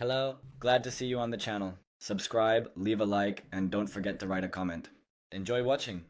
Hello, glad to see you on the channel. Subscribe, leave a like, and don't forget to write a comment. Enjoy watching.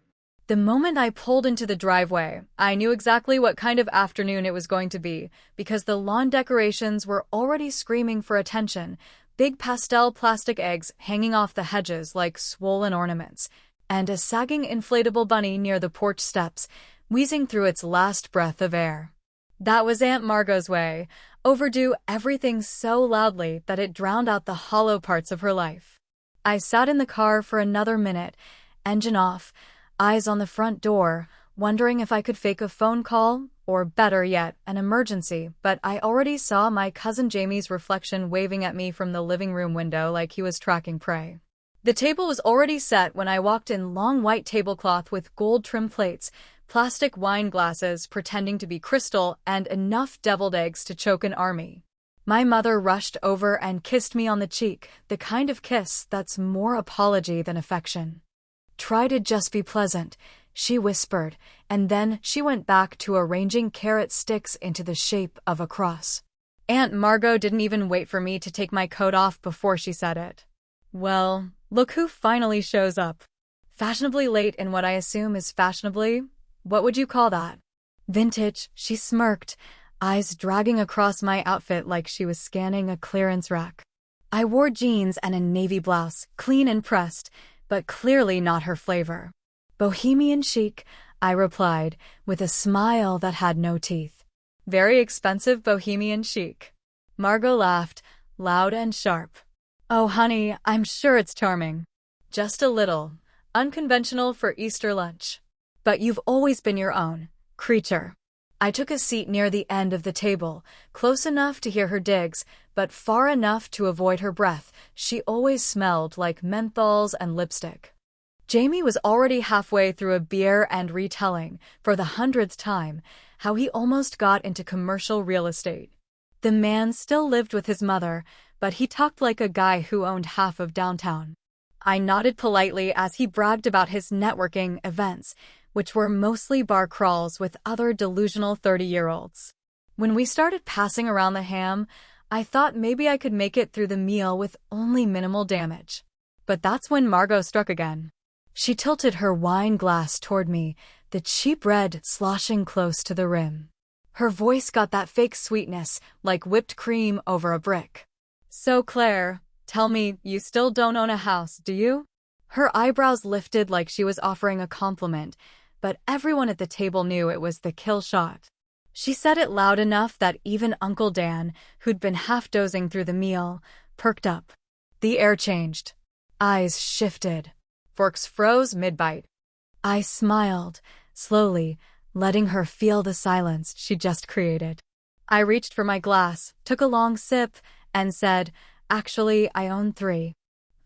The moment I pulled into the driveway, I knew exactly what kind of afternoon it was going to be, because the lawn decorations were already screaming for attention, big pastel plastic eggs hanging off the hedges like swollen ornaments, and a sagging inflatable bunny near the porch steps, wheezing through its last breath of air. That was Aunt Margot's way, overdo everything so loudly that it drowned out the hollow parts of her life. I sat in the car for another minute, engine off, eyes on the front door, wondering if I could fake a phone call, or better yet, an emergency, but I already saw my cousin Jamie's reflection waving at me from the living room window like he was tracking prey. The table was already set when I walked in, long white tablecloth with gold trim plates, plastic wine glasses pretending to be crystal, and enough deviled eggs to choke an army. My mother rushed over and kissed me on the cheek, the kind of kiss that's more apology than affection. "Try to just be pleasant," she whispered, and then she went back to arranging carrot sticks into the shape of a cross. Aunt Margot didn't even wait for me to take my coat off before she said it. Well, look who finally shows up. Fashionably late in what I assume is fashionably, what would you call that? Vintage, she smirked, eyes dragging across my outfit like she was scanning a clearance rack. I wore jeans and a navy blouse, clean and pressed, but clearly not her flavor. "Bohemian chic," I replied, with a smile that had no teeth. "Very expensive bohemian chic." Margot laughed, loud and sharp. "Oh, honey, I'm sure it's charming. Just a little unconventional for Easter lunch. But you've always been your own creature." I took a seat near the end of the table, close enough to hear her digs, but far enough to avoid her breath. She always smelled like menthols and lipstick. Jamie was already halfway through a beer and retelling, for the 100th time, how he almost got into commercial real estate. The man still lived with his mother, but he talked like a guy who owned half of downtown. I nodded politely as he bragged about his networking events, which were mostly bar crawls with other delusional 30-year-olds. When we started passing around the ham, I thought maybe I could make it through the meal with only minimal damage. But that's when Margot struck again. She tilted her wine glass toward me, the cheap red sloshing close to the rim. Her voice got that fake sweetness, like whipped cream over a brick. "So Claire, tell me, you still don't own a house, do you?" Her eyebrows lifted like she was offering a compliment, but everyone at the table knew it was the kill shot. She said it loud enough that even Uncle Dan, who'd been half dozing through the meal, perked up. The air changed. Eyes shifted. Forks froze mid-bite. I smiled, slowly, letting her feel the silence she just created. I reached for my glass, took a long sip, and said, "Actually, I own 3.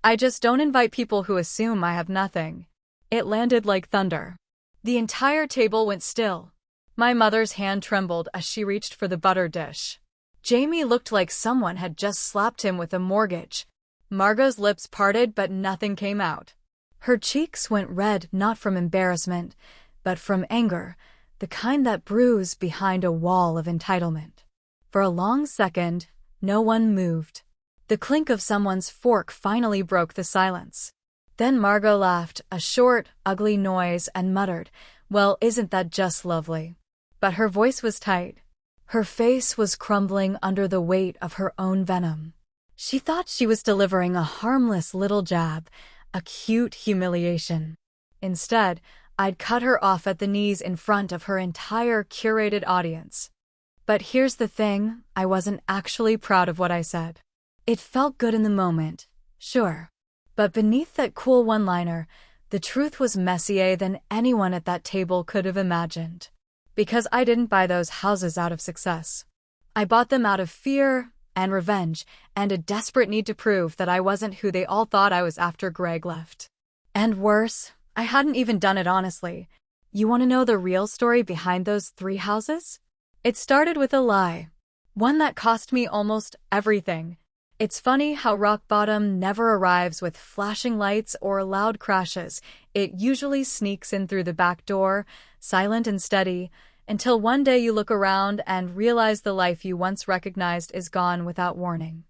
I just don't invite people who assume I have nothing." It landed like thunder. The entire table went still. My mother's hand trembled as she reached for the butter dish. Jamie looked like someone had just slapped him with a mortgage. Margot's lips parted, but nothing came out. Her cheeks went red, not from embarrassment, but from anger, the kind that brews behind a wall of entitlement. For a long second, no one moved. The clink of someone's fork finally broke the silence. Then Margot laughed, a short, ugly noise, and muttered, "Well, isn't that just lovely?" But her voice was tight. Her face was crumbling under the weight of her own venom. She thought she was delivering a harmless little jab, a cute humiliation. Instead, I'd cut her off at the knees in front of her entire curated audience. But here's the thing, I wasn't actually proud of what I said. It felt good in the moment, sure. But beneath that cool one-liner, the truth was messier than anyone at that table could have imagined. Because I didn't buy those houses out of success. I bought them out of fear and revenge and a desperate need to prove that I wasn't who they all thought I was after Greg left. And worse, I hadn't even done it honestly. You want to know the real story behind those 3 houses? It started with a lie. One that cost me almost everything. It's funny how rock bottom never arrives with flashing lights or loud crashes. It usually sneaks in through the back door, silent and steady, until one day you look around and realize the life you once recognized is gone without warning.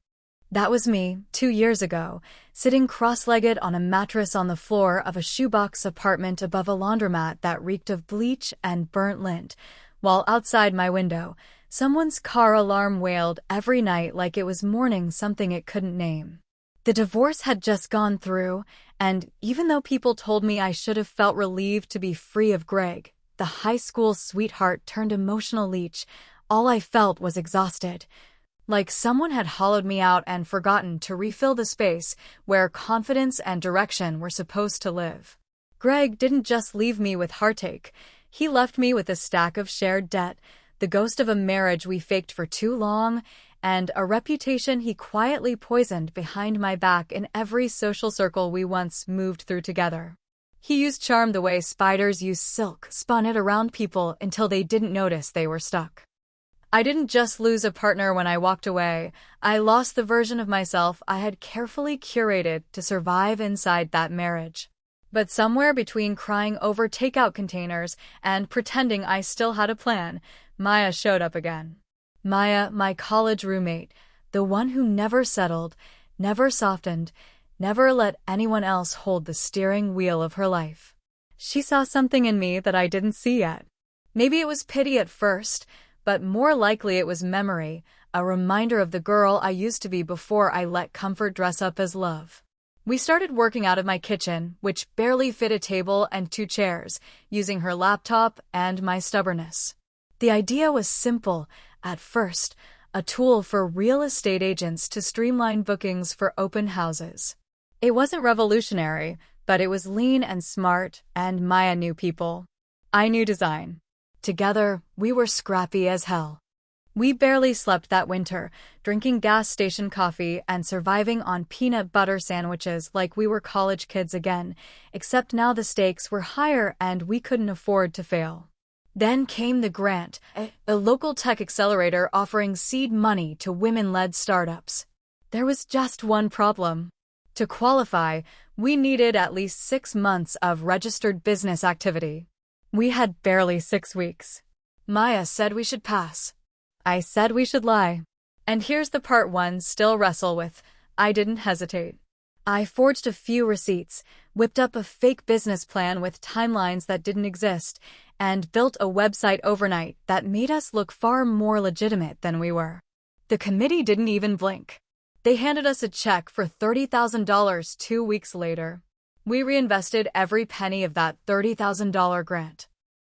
That was me, 2 years ago, sitting cross-legged on a mattress on the floor of a shoebox apartment above a laundromat that reeked of bleach and burnt lint, while outside my window, someone's car alarm wailed every night like it was mourning something it couldn't name. The divorce had just gone through, and even though people told me I should have felt relieved to be free of Greg, the high school sweetheart turned emotional leech, all I felt was exhausted. Like someone had hollowed me out and forgotten to refill the space where confidence and direction were supposed to live. Greg didn't just leave me with heartache. He left me with a stack of shared debt, the ghost of a marriage we faked for too long, and a reputation he quietly poisoned behind my back in every social circle we once moved through together. He used charm the way spiders use silk, spun it around people until they didn't notice they were stuck. I didn't just lose a partner when I walked away. I lost the version of myself I had carefully curated to survive inside that marriage. But somewhere between crying over takeout containers and pretending I still had a plan, Maya showed up again. Maya, my college roommate, the one who never settled, never softened, never let anyone else hold the steering wheel of her life. She saw something in me that I didn't see yet. Maybe it was pity at first, but more likely it was memory, a reminder of the girl I used to be before I let comfort dress up as love. We started working out of my kitchen, which barely fit a table and 2 chairs, using her laptop and my stubbornness. The idea was simple, at first, a tool for real estate agents to streamline bookings for open houses. It wasn't revolutionary, but it was lean and smart, and Maya knew people. I knew design. Together, we were scrappy as hell. We barely slept that winter, drinking gas station coffee and surviving on peanut butter sandwiches like we were college kids again, except now the stakes were higher and we couldn't afford to fail. Then came the grant, a local tech accelerator offering seed money to women-led startups. There was just one problem. To qualify, we needed at least 6 months of registered business activity. We had barely 6 weeks. Maya said we should pass. I said we should lie. And here's the part one still wrestle with. I didn't hesitate. I forged a few receipts, whipped up a fake business plan with timelines that didn't exist, and built a website overnight that made us look far more legitimate than we were. The committee didn't even blink. They handed us a check for $30,000 2 weeks later. We reinvested every penny of that $30,000 grant.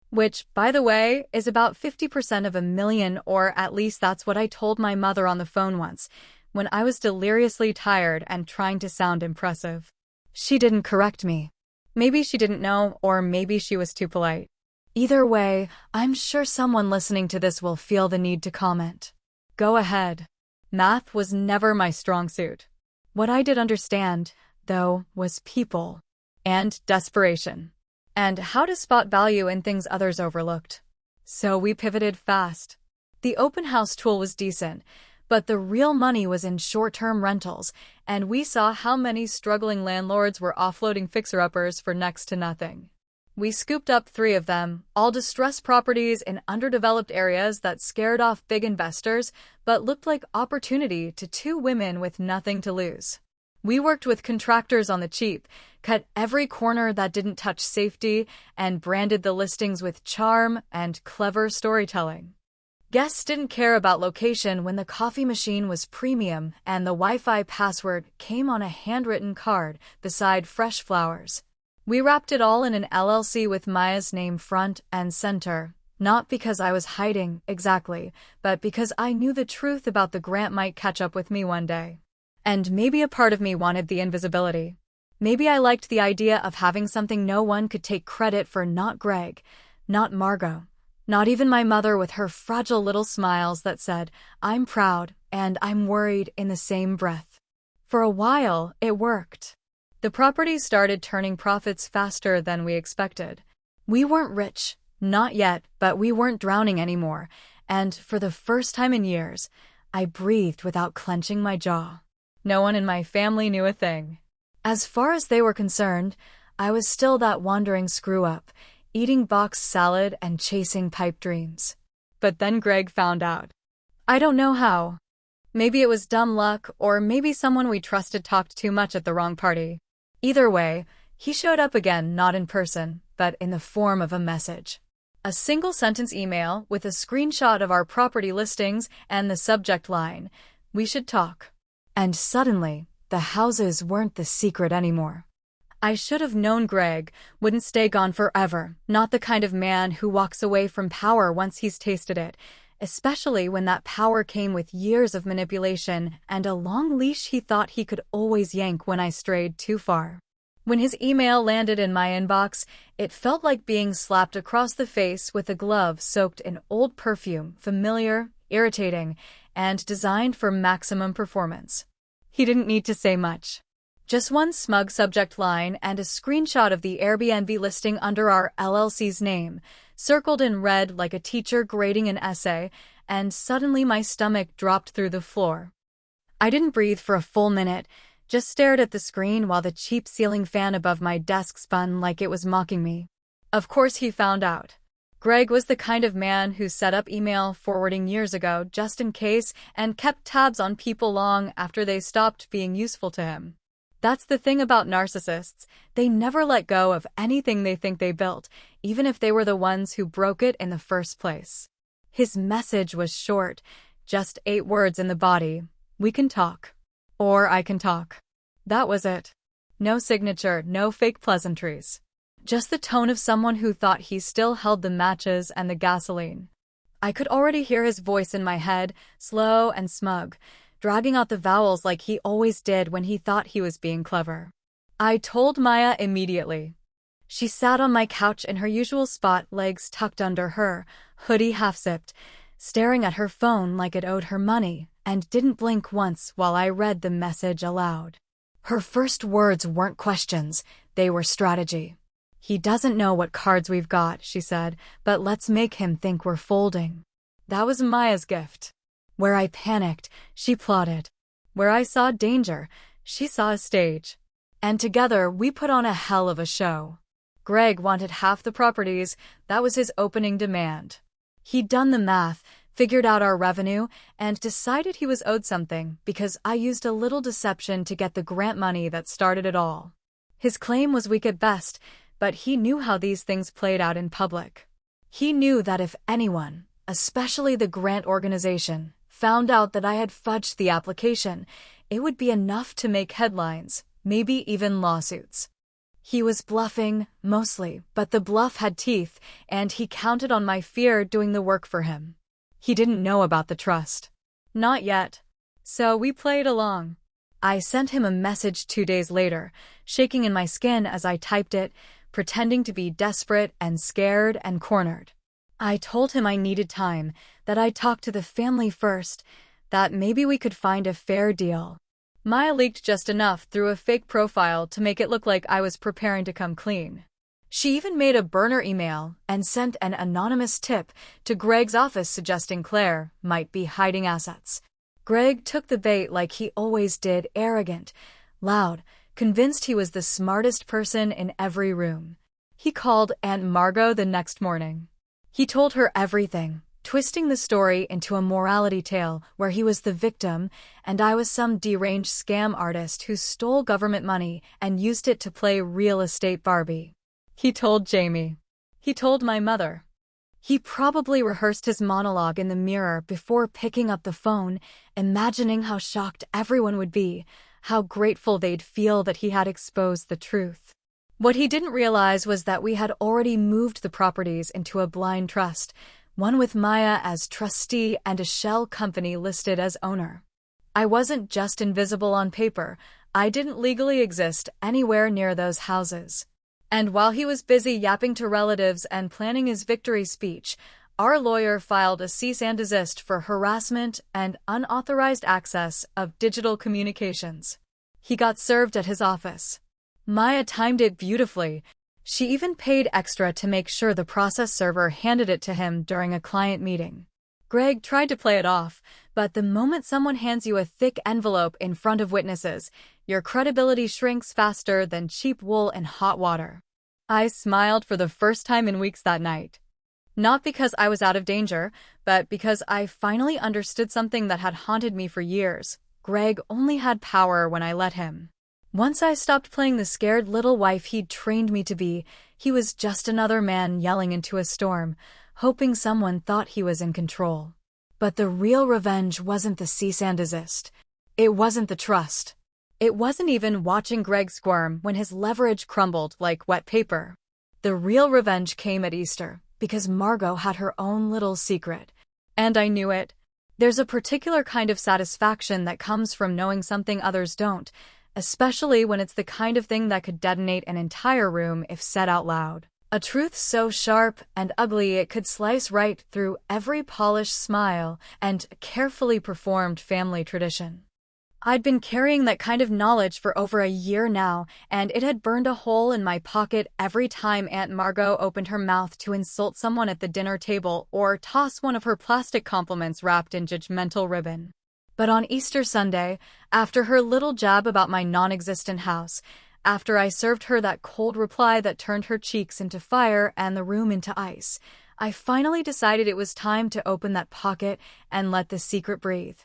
Which, by the way, is about 50% of $1 million, or at least that's what I told my mother on the phone once, when I was deliriously tired and trying to sound impressive. She didn't correct me. Maybe she didn't know, or maybe she was too polite. Either way, I'm sure someone listening to this will feel the need to comment. Go ahead. Math was never my strong suit. What I did understand, though, was people and desperation, and how to spot value in things others overlooked. So we pivoted fast. The open house tool was decent, but the real money was in short-term rentals, and we saw how many struggling landlords were offloading fixer-uppers for next to nothing. We scooped up 3 of them, all distressed properties in underdeveloped areas that scared off big investors but looked like opportunity to 2 women with nothing to lose. We worked with contractors on the cheap, cut every corner that didn't touch safety, and branded the listings with charm and clever storytelling. Guests didn't care about location when the coffee machine was premium and the Wi-Fi password came on a handwritten card beside fresh flowers. We wrapped it all in an LLC with Maya's name front and center, not because I was hiding exactly, but because I knew the truth about the grant might catch up with me one day. And maybe a part of me wanted the invisibility. Maybe I liked the idea of having something no one could take credit for, not Greg, not Margot, not even my mother with her fragile little smiles that said, "I'm proud and I'm worried" in the same breath. For a while, it worked. The property started turning profits faster than we expected. We weren't rich, not yet, but we weren't drowning anymore, and for the first time in years, I breathed without clenching my jaw. No one in my family knew a thing. As far as they were concerned, I was still that wandering screw-up, eating boxed salad and chasing pipe dreams. But then Greg found out. I don't know how. Maybe it was dumb luck, or maybe someone we trusted talked too much at the wrong party. Either way, he showed up again, not in person, but in the form of a message. A single-sentence email with a screenshot of our property listings and the subject line, "We should talk." And suddenly, the houses weren't the secret anymore. I should have known Greg wouldn't stay gone forever, not the kind of man who walks away from power once he's tasted it, especially when that power came with years of manipulation and a long leash he thought he could always yank when I strayed too far. When his email landed in my inbox, it felt like being slapped across the face with a glove soaked in old perfume, familiar, irritating, and designed for maximum performance. He didn't need to say much. Just one smug subject line and a screenshot of the Airbnb listing under our LLC's name, circled in red like a teacher grading an essay, and suddenly my stomach dropped through the floor. I didn't breathe for a full minute, just stared at the screen while the cheap ceiling fan above my desk spun like it was mocking me. Of course he found out. Greg was the kind of man who set up email forwarding years ago just in case and kept tabs on people long after they stopped being useful to him. That's the thing about narcissists. They never let go of anything they think they built, even if they were the ones who broke it in the first place. His message was short, just 8 words in the body. "We can talk." Or "I can talk." That was it. No signature, no fake pleasantries. Just the tone of someone who thought he still held the matches and the gasoline. I could already hear his voice in my head, slow and smug, dragging out the vowels like he always did when he thought he was being clever. I told Maya immediately. She sat on my couch in her usual spot, legs tucked under her, hoodie half-zipped, staring at her phone like it owed her money, and didn't blink once while I read the message aloud. Her first words weren't questions, they were strategy. "He doesn't know what cards we've got," she said, "but let's make him think we're folding." That was Maya's gift. Where I panicked, she plotted. Where I saw danger, she saw a stage. And together, we put on a hell of a show. Greg wanted half the properties. That was his opening demand. He'd done the math, figured out our revenue, and decided he was owed something because I used a little deception to get the grant money that started it all. His claim was weak at best, but he knew how these things played out in public. He knew that if anyone, especially the grant organization, found out that I had fudged the application, it would be enough to make headlines, maybe even lawsuits. He was bluffing, mostly, but the bluff had teeth, and he counted on my fear doing the work for him. He didn't know about the trust. Not yet. So we played along. I sent him a message 2 days later, shaking in my skin as I typed it, pretending to be desperate and scared and cornered. I told him I needed time, that I'd talk to the family first, that maybe we could find a fair deal. Maya leaked just enough through a fake profile to make it look like I was preparing to come clean. She even made a burner email and sent an anonymous tip to Greg's office suggesting Claire might be hiding assets. Greg took the bait like he always did, arrogant, loud, convinced he was the smartest person in every room. He called Aunt Margot the next morning. He told her everything, twisting the story into a morality tale where he was the victim and I was some deranged scam artist who stole government money and used it to play real estate Barbie. He told Jamie. He told my mother. He probably rehearsed his monologue in the mirror before picking up the phone, imagining how shocked everyone would be, how grateful they'd feel that he had exposed the truth. What he didn't realize was that we had already moved the properties into a blind trust, one with Maya as trustee and a shell company listed as owner. I wasn't just invisible on paper, I didn't legally exist anywhere near those houses. And while he was busy yapping to relatives and planning his victory speech, our lawyer filed a cease and desist for harassment and unauthorized access of digital communications. He got served at his office. Maya timed it beautifully. She even paid extra to make sure the process server handed it to him during a client meeting. Greg tried to play it off, but the moment someone hands you a thick envelope in front of witnesses, your credibility shrinks faster than cheap wool in hot water. I smiled for the first time in weeks that night. Not because I was out of danger, but because I finally understood something that had haunted me for years. Greg only had power when I let him. Once I stopped playing the scared little wife he'd trained me to be, he was just another man yelling into a storm, hoping someone thought he was in control. But the real revenge wasn't the cease and desist. It wasn't the trust. It wasn't even watching Greg squirm when his leverage crumbled like wet paper. The real revenge came at Easter, because Margot had her own little secret. And I knew it. There's a particular kind of satisfaction that comes from knowing something others don't, especially when it's the kind of thing that could detonate an entire room if said out loud. A truth so sharp and ugly it could slice right through every polished smile and carefully performed family tradition. I'd been carrying that kind of knowledge for over a year now, and it had burned a hole in my pocket every time Aunt Margot opened her mouth to insult someone at the dinner table or toss one of her plastic compliments wrapped in judgmental ribbon. But on Easter Sunday, after her little jab about my non-existent house, after I served her that cold reply that turned her cheeks into fire and the room into ice, I finally decided it was time to open that pocket and let the secret breathe.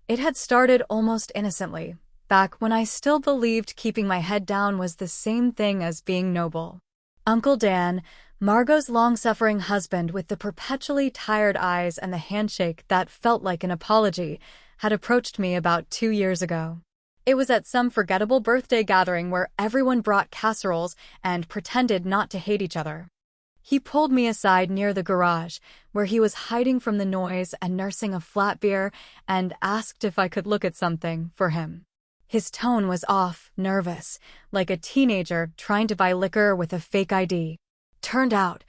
It had started almost innocently, back when I still believed keeping my head down was the same thing as being noble. Uncle Dan, Margot's long-suffering husband with the perpetually tired eyes and the handshake that felt like an apology, had approached me about 2 years ago. It was at some forgettable birthday gathering where everyone brought casseroles and pretended not to hate each other. He pulled me aside near the garage, where he was hiding from the noise and nursing a flat beer, and asked if I could look at something for him. His tone was off, nervous, like a teenager trying to buy liquor with a fake ID. Turned out,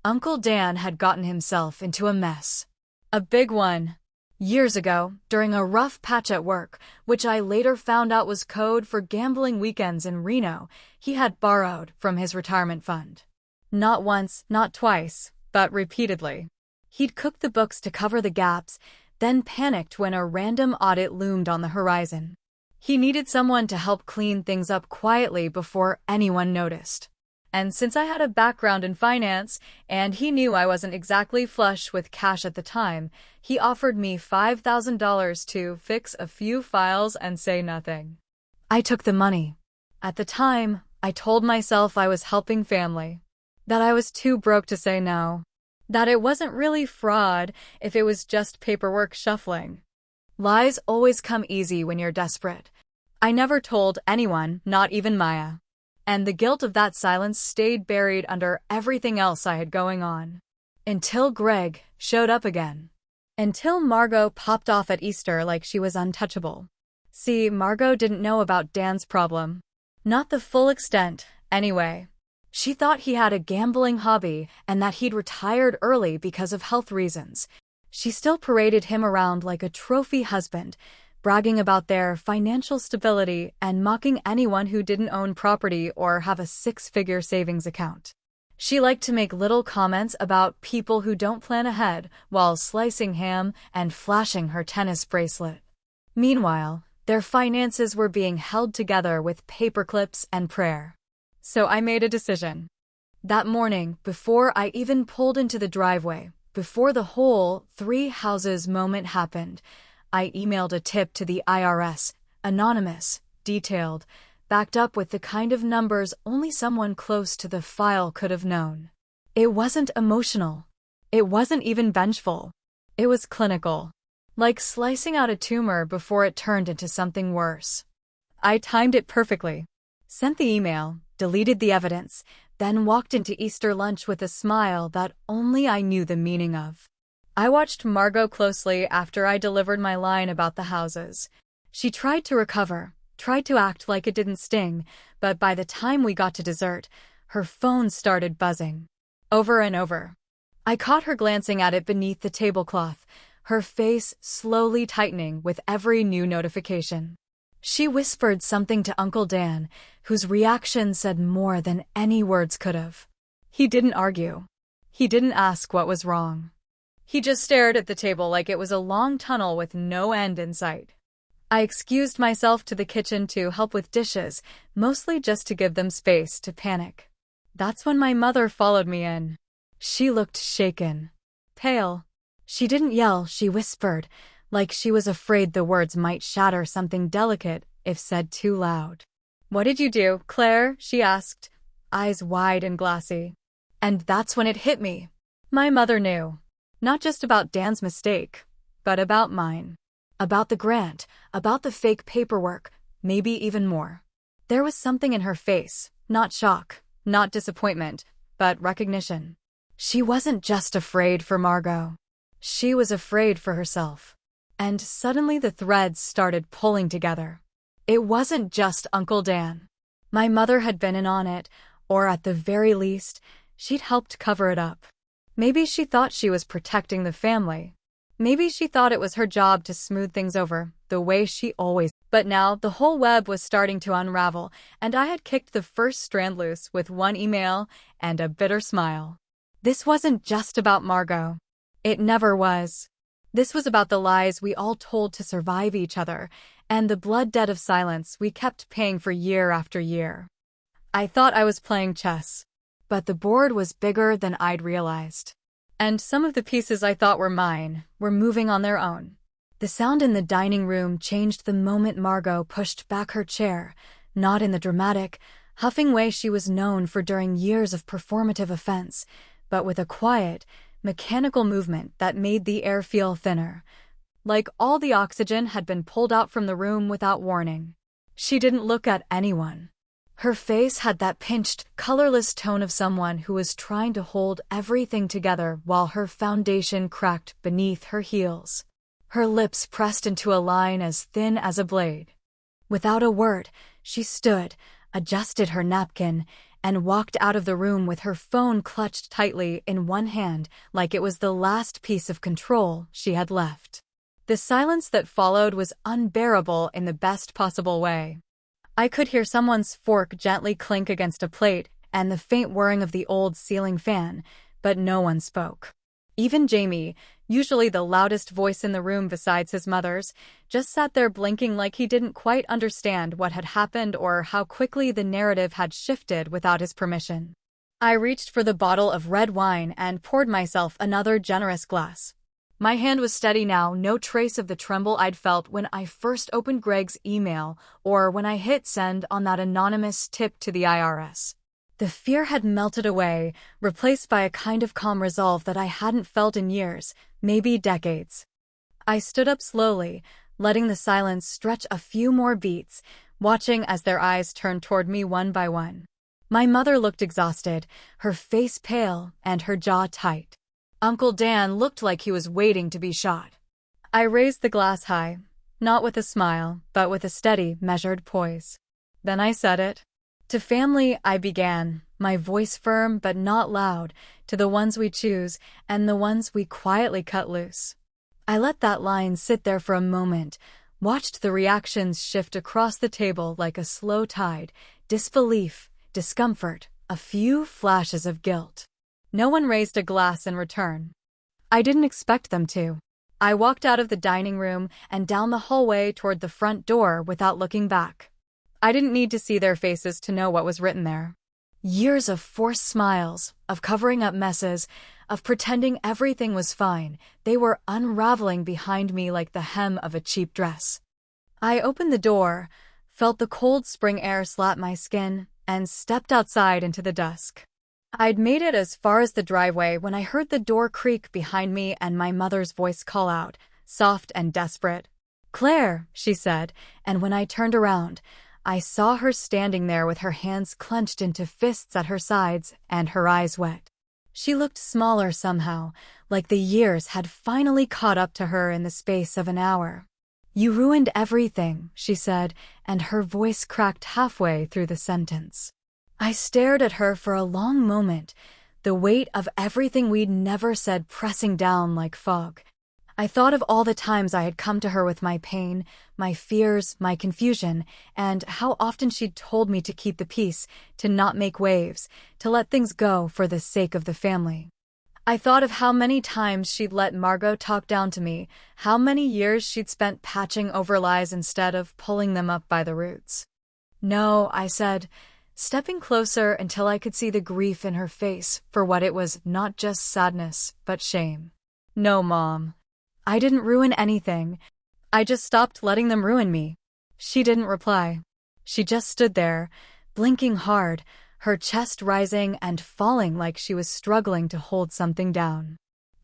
Uncle Dan had gotten himself into a mess. A big one. Years ago, during a rough patch at work, which I later found out was code for gambling weekends in Reno, he had borrowed from his retirement fund. Not once, not twice, but repeatedly. He'd cooked the books to cover the gaps, then panicked when a random audit loomed on the horizon. He needed someone to help clean things up quietly before anyone noticed. And since I had a background in finance, and he knew I wasn't exactly flush with cash at the time, he offered me $5,000 to fix a few files and say nothing. I took the money. At the time, I told myself I was helping family. That I was too broke to say no. That it wasn't really fraud if it was just paperwork shuffling. Lies always come easy when you're desperate. I never told anyone, not even Maya. And the guilt of that silence stayed buried under everything else I had going on. Until Greg showed up again. Until Margot popped off at Easter like she was untouchable. See, Margot didn't know about Dan's problem. Not the full extent, anyway. She thought he had a gambling hobby and that he'd retired early because of health reasons. She still paraded him around like a trophy husband, bragging about their financial stability and mocking anyone who didn't own property or have a 6-figure savings account. She liked to make little comments about people who don't plan ahead while slicing ham and flashing her tennis bracelet. Meanwhile, their finances were being held together with paperclips and prayer. So I made a decision. That morning, before I even pulled into the driveway, before the whole 3 houses moment happened, I emailed a tip to the IRS, anonymous, detailed, backed up with the kind of numbers only someone close to the file could have known. It wasn't emotional. It wasn't even vengeful. It was clinical. Like slicing out a tumor before it turned into something worse. I timed it perfectly. Sent the email, deleted the evidence, then walked into Easter lunch with a smile that only I knew the meaning of. I watched Margot closely after I delivered my line about the houses. She tried to recover, tried to act like it didn't sting, but by the time we got to dessert, her phone started buzzing. Over and over. I caught her glancing at it beneath the tablecloth, her face slowly tightening with every new notification. She whispered something to Uncle Dan, whose reaction said more than any words could have. He didn't argue. He didn't ask what was wrong. He just stared at the table like it was a long tunnel with no end in sight. I excused myself to the kitchen to help with dishes, mostly just to give them space to panic. That's when my mother followed me in. She looked shaken, pale. She didn't yell, she whispered, like she was afraid the words might shatter something delicate if said too loud. "What did you do, Claire?" she asked, eyes wide and glassy. And that's when it hit me. My mother knew. Not just about Dan's mistake, but about mine. About the grant, about the fake paperwork, maybe even more. There was something in her face, not shock, not disappointment, but recognition. She wasn't just afraid for Margot. She was afraid for herself. And suddenly the threads started pulling together. It wasn't just Uncle Dan. My mother had been in on it, or at the very least, she'd helped cover it up. Maybe she thought she was protecting the family. Maybe she thought it was her job to smooth things over, the way she always. But now the whole web was starting to unravel, and I had kicked the first strand loose with one email and a bitter smile. This wasn't just about Margot. It never was. This was about the lies we all told to survive each other, and the blood debt of silence we kept paying for year after year. I thought I was playing chess, but the board was bigger than I'd realized. And some of the pieces I thought were mine were moving on their own. The sound in the dining room changed the moment Margot pushed back her chair, not in the dramatic, huffing way she was known for during years of performative offense, but with a quiet, mechanical movement that made the air feel thinner, like all the oxygen had been pulled out from the room without warning. She didn't look at anyone. Her face had that pinched, colorless tone of someone who was trying to hold everything together while her foundation cracked beneath her heels. Her lips pressed into a line as thin as a blade. Without a word, she stood, adjusted her napkin, and walked out of the room with her phone clutched tightly in one hand like it was the last piece of control she had left. The silence that followed was unbearable in the best possible way. I could hear someone's fork gently clink against a plate and the faint whirring of the old ceiling fan, but no one spoke. Even Jamie, usually the loudest voice in the room besides his mother's, just sat there blinking like he didn't quite understand what had happened or how quickly the narrative had shifted without his permission. I reached for the bottle of red wine and poured myself another generous glass. My hand was steady now, no trace of the tremble I'd felt when I first opened Greg's email or when I hit send on that anonymous tip to the IRS. The fear had melted away, replaced by a kind of calm resolve that I hadn't felt in years, maybe decades. I stood up slowly, letting the silence stretch a few more beats, watching as their eyes turned toward me one by one. My mother looked exhausted, her face pale and her jaw tight. Uncle Dan looked like he was waiting to be shot. I raised the glass high, not with a smile, but with a steady, measured poise. Then I said it. To family, I began, my voice firm but not loud, to the ones we choose and the ones we quietly cut loose. I let that line sit there for a moment, watched the reactions shift across the table like a slow tide, disbelief, discomfort, a few flashes of guilt. No one raised a glass in return. I didn't expect them to. I walked out of the dining room and down the hallway toward the front door without looking back. I didn't need to see their faces to know what was written there. Years of forced smiles, of covering up messes, of pretending everything was fine, they were unraveling behind me like the hem of a cheap dress. I opened the door, felt the cold spring air slap my skin, and stepped outside into the dusk. I'd made it as far as the driveway when I heard the door creak behind me and my mother's voice call out, soft and desperate. "Claire," she said, and when I turned around, I saw her standing there with her hands clenched into fists at her sides and her eyes wet. She looked smaller somehow, like the years had finally caught up to her in the space of an hour. "You ruined everything," she said, and her voice cracked halfway through the sentence. I stared at her for a long moment, the weight of everything we'd never said pressing down like fog. I thought of all the times I had come to her with my pain, my fears, my confusion, and how often she'd told me to keep the peace, to not make waves, to let things go for the sake of the family. I thought of how many times she'd let Margot talk down to me, how many years she'd spent patching over lies instead of pulling them up by the roots. "No," I said, stepping closer until I could see the grief in her face for what it was, not just sadness, but shame. No, Mom. I didn't ruin anything. I just stopped letting them ruin me. She didn't reply. She just stood there, blinking hard, her chest rising and falling like she was struggling to hold something down.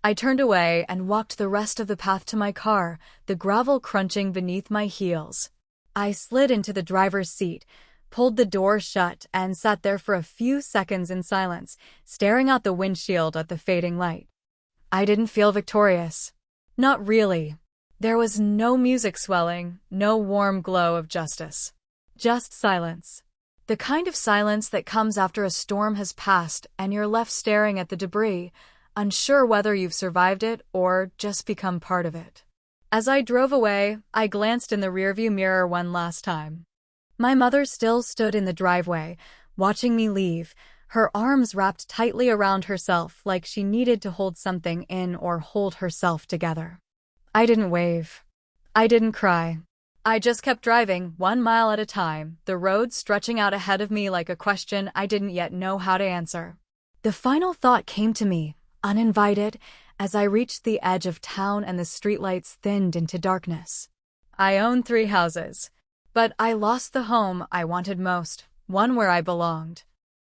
I turned away and walked the rest of the path to my car, the gravel crunching beneath my heels. I slid into the driver's seat, pulled the door shut, and sat there for a few seconds in silence, staring out the windshield at the fading light. I didn't feel victorious. Not really. There was no music swelling, no warm glow of justice. Just silence. The kind of silence that comes after a storm has passed and you're left staring at the debris, unsure whether you've survived it or just become part of it. As I drove away, I glanced in the rearview mirror one last time. My mother still stood in the driveway, watching me leave, her arms wrapped tightly around herself like she needed to hold something in or hold herself together. I didn't wave. I didn't cry. I just kept driving, 1 mile at a time, the road stretching out ahead of me like a question I didn't yet know how to answer. The final thought came to me, uninvited, as I reached the edge of town and the streetlights thinned into darkness. I own 3 houses, but I lost the home I wanted most, one where I belonged.